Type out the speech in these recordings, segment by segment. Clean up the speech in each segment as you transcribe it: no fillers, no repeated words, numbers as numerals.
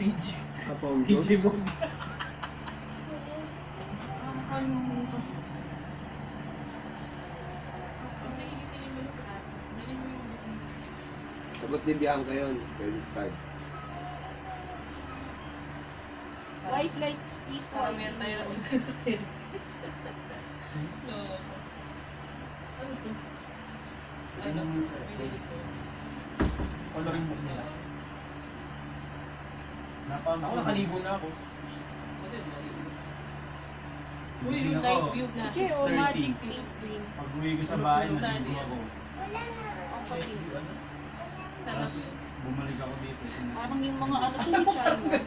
PG. Kapong PG mo. Sagot ni Bianca yun. Credit card. White light people. Parang meron tayo na ulit sa tayo. No. Ano to? Ano? Pinili ko. Coloring book nila. Napano Ako nakalibo na ako. Model na rin. Uy, Gising yung ako. light view na. Okay, o 6:30. magic pink green. Pag uwi ko sa bahay, Ano? naligo ako. Ang pink. Sana Tapos bumalik ako dito. Parang yung mga ano to ni China.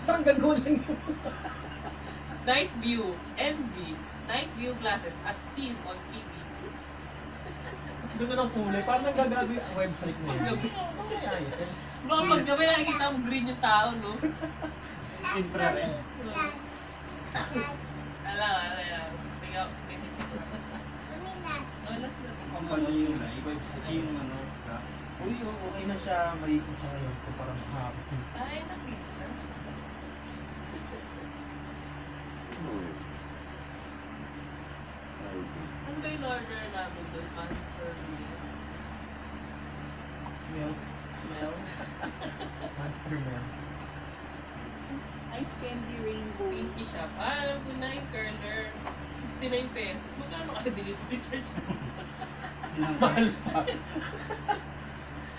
Parang gaguling yun. Night view. NV. Night view glasses as seen on TV. Tapos doon na ng kulay. Parang nagagabi ang website na yun. Paggabi. Kaya yun. Baka paggabi nakikita mo green yung tao, no? Infrared. Ala. Tingnan. Oh, last na. Ang ano yun na, iba yung ano, ka. Uy, okay na siya. Malikot siya ngayon. So parang hapon. Ay, na pizza. Ano ba yung order namin doon? Monster meal? Milk. Mel? Monster Man. Ice candy rainbow. Pinky shop. Ah, alam ko na yung curler. 69 pesos. Magkano ka delivery charge? Mahal pa.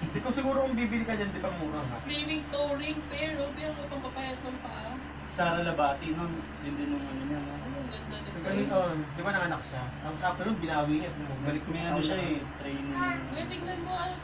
Hindi ko siguro kung bibili ka dyan, di ba mura nga? Slimming toe ring pero pero ko pang papayat ng paa. Sara Labati nun, yun din nung ano niya. No? Ang ganda din. Ganito, di ba nanganak siya? Tapos after nun, binawi niya. Balik ko May ano siya eh, training. Ngayon tignan mo, ano